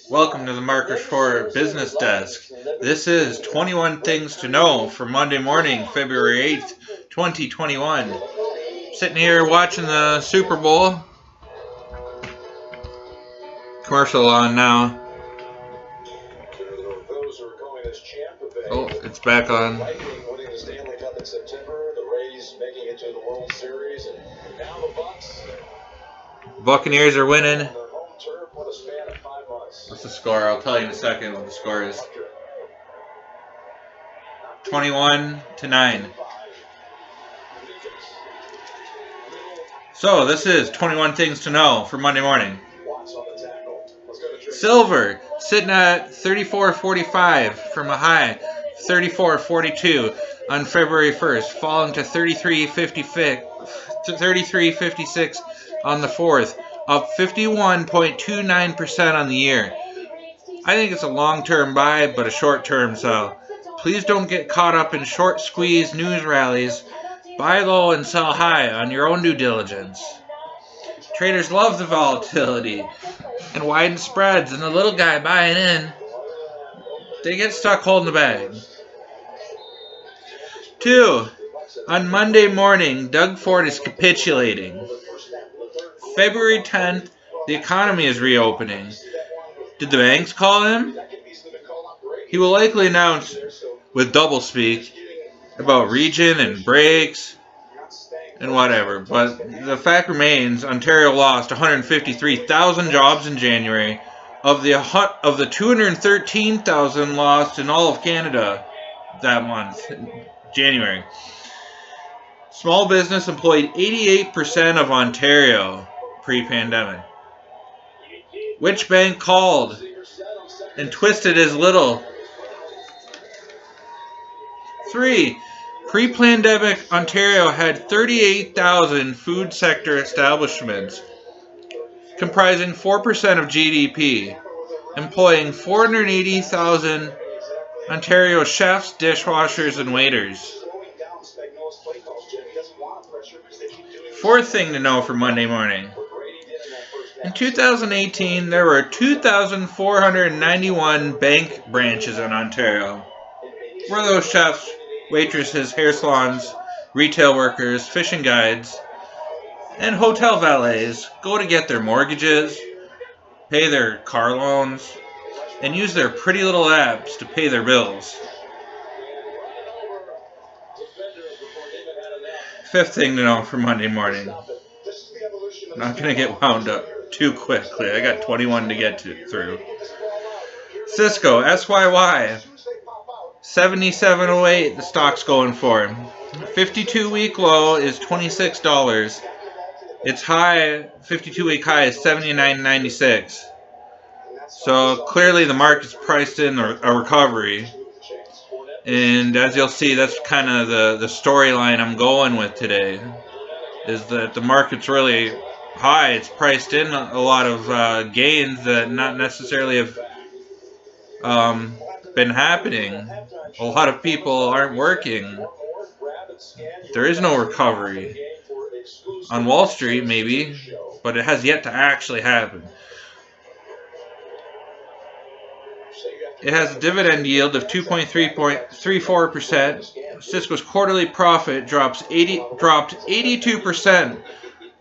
Welcome to the Marc Rochefort Business Desk. This is 21 Things to Know for Monday morning, February 8th, 2021. Sitting here watching the Super Bowl. Commercial on now. Oh, it's back on. Buccaneers are winning. What's the score? I'll tell you in a second what the score is. 21-9. So this is 21 Things to Know for Monday morning. Silver sitting at 34.45 from a high 34.42 on February 1st, falling to 33.56 on the 4th, up 51.29% on the year. I think it's a long-term buy, but a short-term sell. Please don't get caught up in short squeeze news rallies. Buy low and sell high on your own due diligence. Traders love the volatility and widen spreads, and the little guy buying in, they get stuck holding the bag. 2. On Monday morning, Doug Ford is capitulating. February 10th, the economy is reopening. Did the banks call him? He will likely announce with doublespeak about region and breaks and whatever, but the fact remains Ontario lost 153,000 jobs in January of the 213,000 lost in all of Canada that month, January. Small business employed 88% of Ontario pre-pandemic. Which bank called and twisted as little? 3. Pre-pandemic Ontario had 38,000 food sector establishments, comprising 4% of GDP, employing 480,000 Ontario chefs, dishwashers, and waiters. 4th thing to know for Monday morning. In 2018, there were 2,491 bank branches in Ontario. Where those chefs, waitresses, hair salons, retail workers, fishing guides, and hotel valets go to get their mortgages, pay their car loans, and use their pretty little apps to pay their bills. 5th thing to know for Monday morning. I'm not going to get wound up too quickly. I got 21 to get through. Cisco, SYY. 77.08 the stock's going for. 52-week low is $26. Its high, 52-week high is $79.96. So clearly the market's priced in a recovery. And as you'll see, that's kind of the storyline I'm going with today. Is that the market's really high. It's priced in a lot of gains that not necessarily have been happening. A lot of people aren't working. There is no recovery. On Wall Street, maybe, but it has yet to actually happen. It has a dividend yield of 2.34%. Cisco's quarterly profit dropped 82%,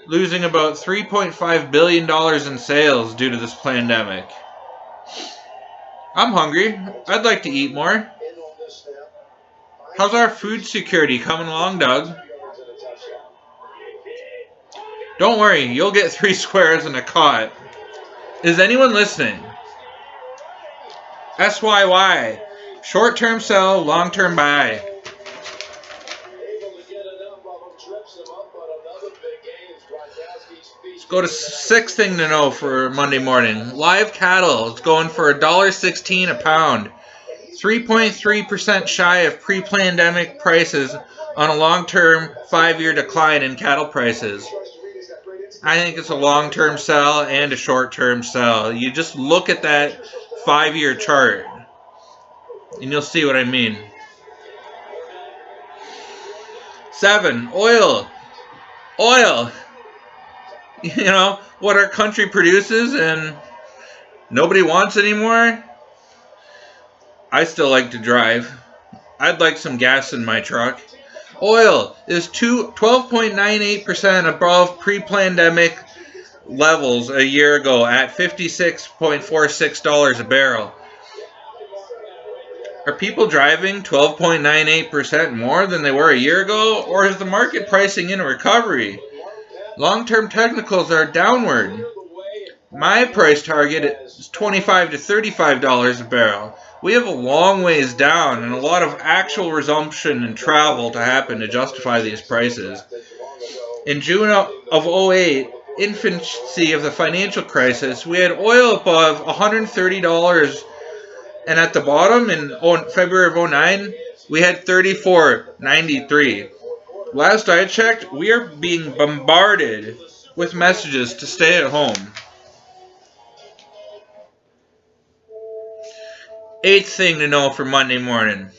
losing about $3.5 billion in sales due to this pandemic. I'm hungry. I'd like to eat more. How's our food security coming along, Doug? Don't worry, you'll get 3 squares and a cot. Is anyone listening? SYY. Short-term sell, long-term buy. Let's go to 6th thing to know for Monday morning. Live cattle. It's going for $1.16 a pound. 3.3% shy of pre-pandemic prices on a long-term 5-year decline in cattle prices. I think it's a long-term sell and a short-term sell. You just look at that 5-year chart and you'll see what I mean. 7. Oil. You know, what our country produces and nobody wants anymore. I still like to drive. I'd like some gas in my truck. Oil is 12.98% above pre-pandemic levels a year ago at $56.46 a barrel. Are people driving 12.98% more than they were a year ago, or is the market pricing in a recovery? Long-term technicals are downward. My price target is $25 to $35 a barrel. We have a long ways down and a lot of actual resumption in travel to happen to justify these prices. In June of 2008, infancy of the financial crisis, we had oil above $130, and at the bottom in February of 2009, we had $34.93. Last I checked, we are being bombarded with messages to stay at home. Eighth thing to know for Monday morning.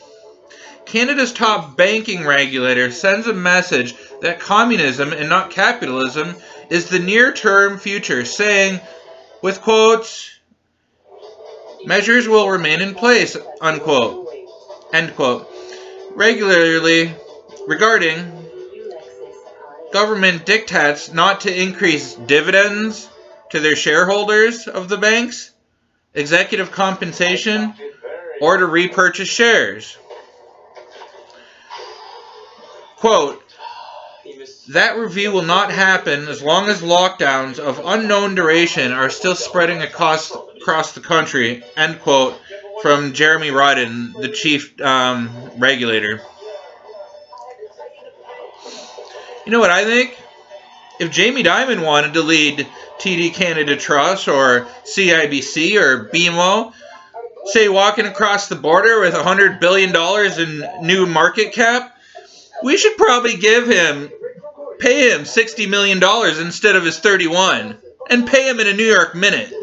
Canada's top banking regulator sends a message that communism and not capitalism is the near-term future, saying, with quotes, measures will remain in place, unquote, end quote. Regularly regarding government diktats not to increase dividends to their shareholders of the banks, executive compensation, or to repurchase shares. Quote, that review will not happen as long as lockdowns of unknown duration are still spreading across the country, end quote, from Jeremy Widen, the chief regulator. You know what I think? If Jamie Dimon wanted to lead TD Canada Trust or CIBC or BMO, say walking across the border with $100 billion in new market cap, we should probably pay him $60 million instead of his 31, and pay him in a New York minute.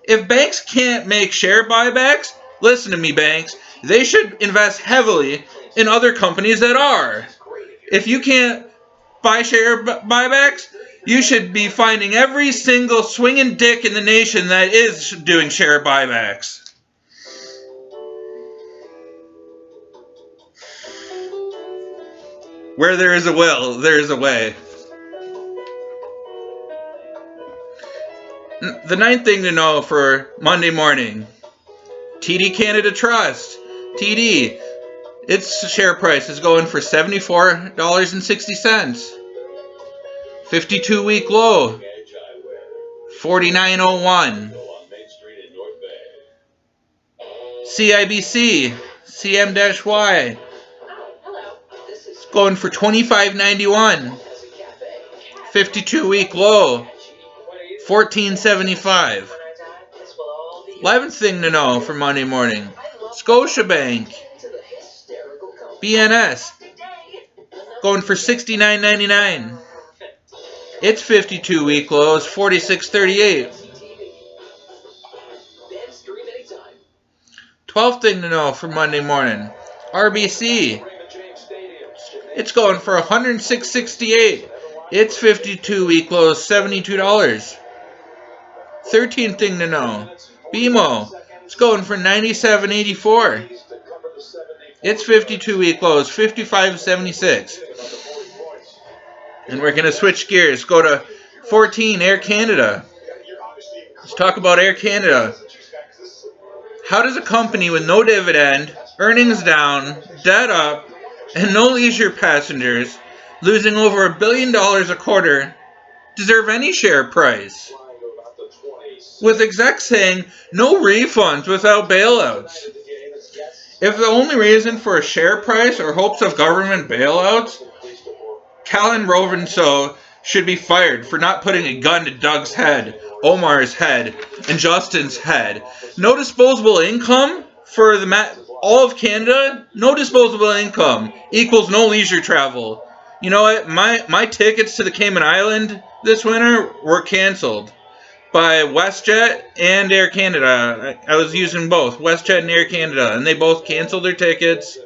If banks can't make share buybacks, listen to me, banks, they should invest heavily in other companies that are. If you can't buy share buybacks, you should be finding every single swinging dick in the nation that is doing share buybacks. Where there is a will, there is a way. The ninth thing to know for Monday morning. TD Canada Trust. TD. Its share price is going for $74.60. 52-week low. $49.01. CIBC. CM-Y. It's going for $25.91. 52-week low. $14.75. 11th thing to know for Monday morning. Scotiabank. BNS. Going for $69.99. Its 52-week low is $46.38. 12th thing to know for Monday morning. RBC. It's going for $106.68. Its 52-week low is $72. 13th thing to know. BMO. It's going for $97.84. Its 52-week low is $55.76. And we're going to switch gears. Go to 14, Air Canada. Let's talk about Air Canada. How does a company with no dividend, earnings down, debt up, and no leisure passengers, losing over $1 billion a quarter, deserve any share price? With execs saying no refunds without bailouts. If the only reason for a share price or hopes of government bailouts, Callan Rovinso should be fired for not putting a gun to Doug's head, Omar's head, and Justin's head. No disposable income for all of Canada? No disposable income equals no leisure travel. You know what? My tickets to the Cayman Island this winter were canceled by WestJet and Air Canada. I was using both, WestJet and Air Canada, and they both canceled their tickets.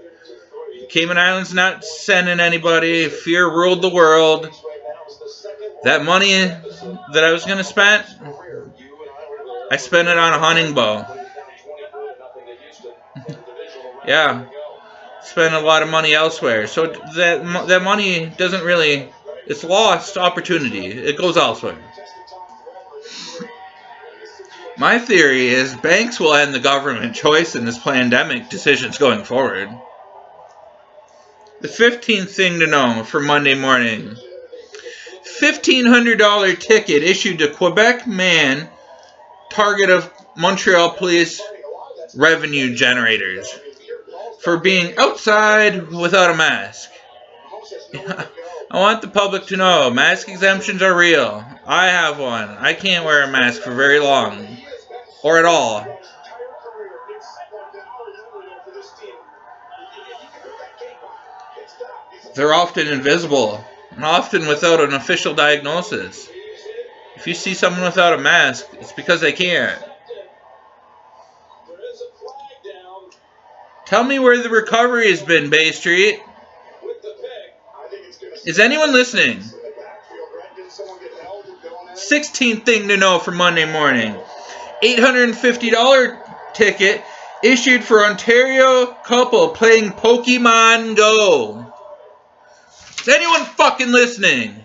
Cayman Islands not sending anybody. Fear ruled the world. That money that I was going to spend, I spend it on a hunting bow. Yeah. Spend a lot of money elsewhere. So that money doesn't really... It's lost opportunity. It goes elsewhere. My theory is banks will end the government choice in this pandemic decisions going forward. The 15th thing to know for Monday morning. $1,500 ticket issued to Quebec man, target of Montreal police revenue generators, for being outside without a mask. I want the public to know mask exemptions are real. I have one. I can't wear a mask for very long, or at all. They're often invisible, and often without an official diagnosis. If you see someone without a mask, it's because they can't. Tell me where the recovery has been, Bay Street. Is anyone listening? 16th thing to know for Monday morning. $850 ticket issued for Ontario couple playing Pokemon Go. Is anyone fucking listening?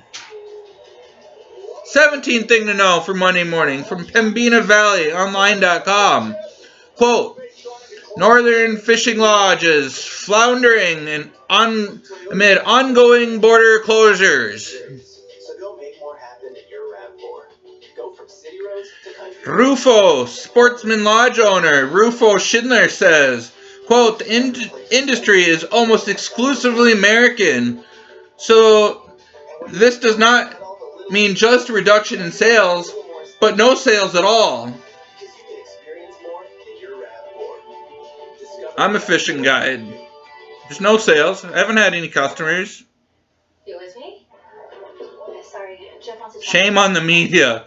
17th thing to know for Monday morning from Pembina Valley Online.com. Quote, Northern fishing lodges floundering and amid ongoing border closures. Rufo, sportsman lodge owner Rufo Schindler says, quote, the industry is almost exclusively American, so this does not mean just a reduction in sales, but no sales at all. I'm a fishing guide. There's no sales. I haven't had any customers. You with me? Sorry, Jeff wants to talk. Shame on the media.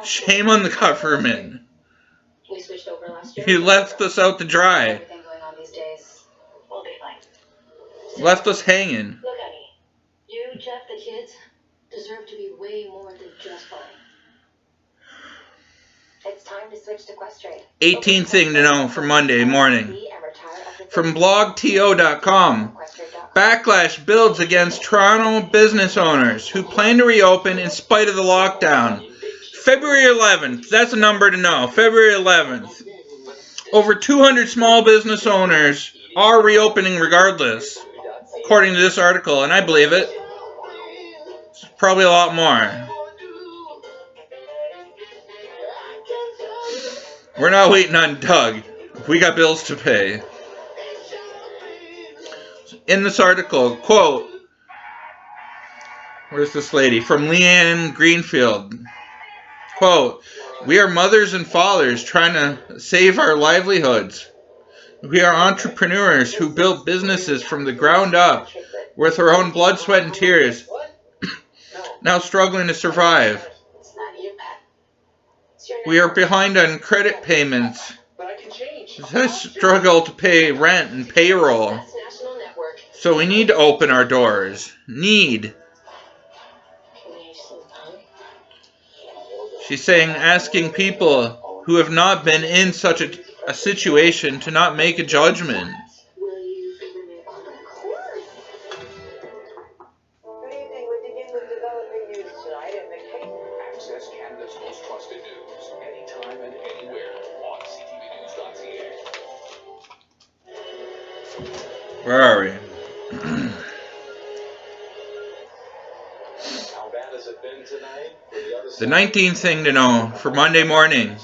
Shame on the government. We switched over last year. You left us out to dry. Everything going on these days. We'll be fine. Left us hanging. Look, honey. You, Jeff, the kids deserve to be way more than just fine. It's time to switch to Quest Trade. 18th thing to know for Monday morning. From blogto.com. Backlash builds against Toronto business owners who plan to reopen in spite of the lockdown. February 11th. That's a number to know. February 11th. Over 200 small business owners are reopening regardless, according to this article, and I believe it. It's probably a lot more. We're not waiting on Doug. We got bills to pay. In this article, quote, where's this lady? From Leanne Greenfield. Quote, we are mothers and fathers trying to save our livelihoods. We are entrepreneurs who build businesses from the ground up with our own blood, sweat, and tears, now struggling to survive. We are behind on credit payments. I struggle to pay rent and payroll. So we need to open our doors. She's saying, asking people who have not been in such a situation to not make a judgment. Where are we? The 19th thing to know for Monday morning.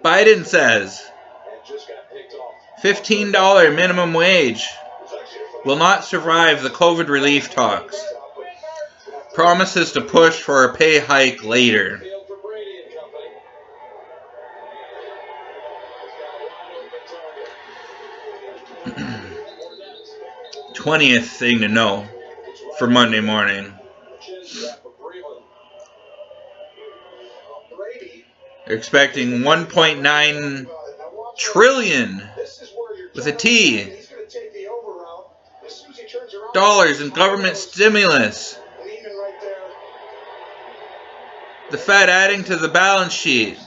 Biden says $15 minimum wage will not survive the COVID relief talks. Promises to push for a pay hike later. 20th thing to know for Monday morning. They're expecting 1.9 trillion with a T dollars in government stimulus. The Fed adding to the balance sheet.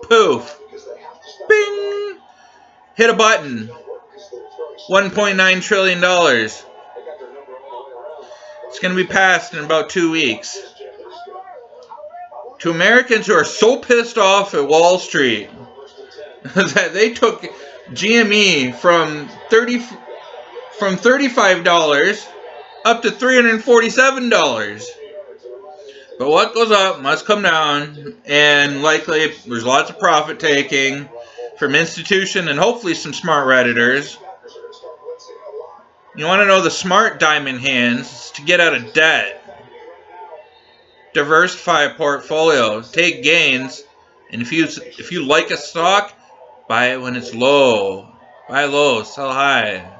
Poof. Bing. Hit a button. $1.9 trillion. It's going to be passed in about 2 weeks. To Americans who are so pissed off at Wall Street that they took GME from $35 up to $347. But what goes up must come down, and likely there's lots of profit taking from institution and hopefully some smart Redditors. You want to know the smart diamond hands to get out of debt. Diversify a portfolio, take gains, and if you like a stock, buy it when it's low. Buy low, sell high.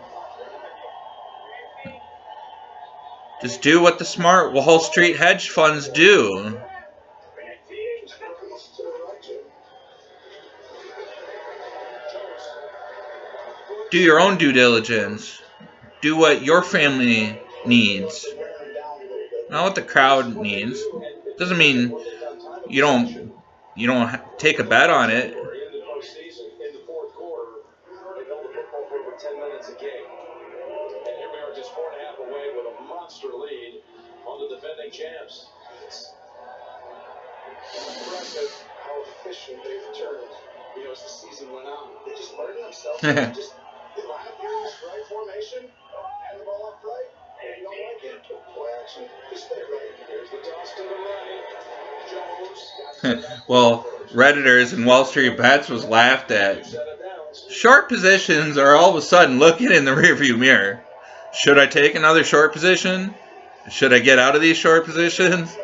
Just do what the smart Wall Street hedge funds do. Do your own due diligence. Do what your family needs. Not what the crowd needs. Doesn't mean you don't take a bet on it. Well, Redditors and Wall Street Bets was laughed at. Short positions are all of a sudden looking in the rearview mirror. Should I take another short position? Should I get out of these short positions?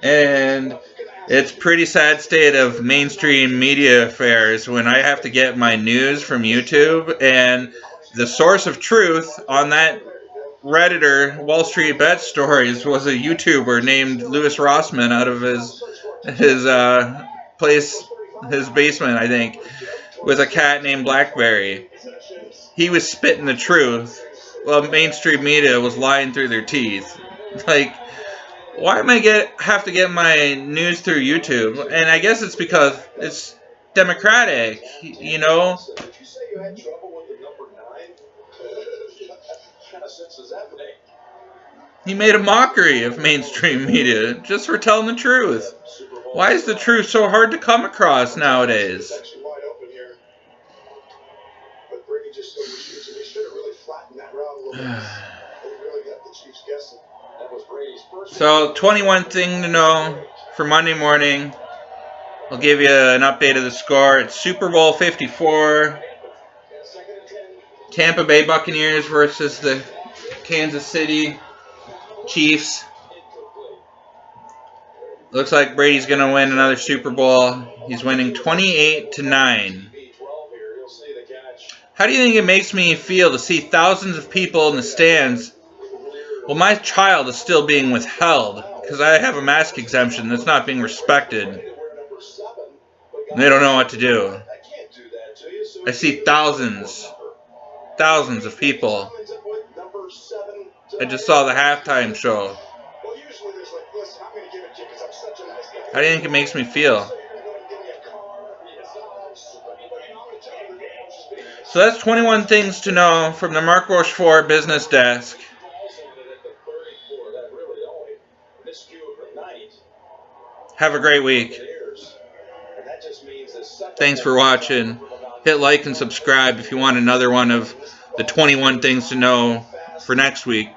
And it's pretty sad state of mainstream media affairs when I have to get my news from YouTube, and the source of truth on that Redditor Wall Street Bet stories was a YouTuber named Louis Rossman out of his place, his basement, I think, with a cat named Blackberry. He was spitting the truth, while mainstream media was lying through their teeth. Like, why am I have to get my news through YouTube? And I guess it's because it's democratic, you know. He made a mockery of mainstream media just for telling the truth. Why is the truth so hard to come across nowadays? So, 21 thing to know for Monday morning. I'll give you an update of the score. It's Super Bowl 54. Tampa Bay Buccaneers versus the Kansas City Chiefs. Looks like Brady's going to win another Super Bowl. He's winning 28-9. How do you think it makes me feel to see thousands of people in the stands? Well, my child is still being withheld because I have a mask exemption that's not being respected. They don't know what to do. I see thousands of people. I just saw the halftime show. How do you think it makes me feel? So that's 21 things to know from the Marc Rochefort Business Desk. Have a great week. Thanks for watching. Hit like and subscribe if you want another one of the 21 things to know for next week.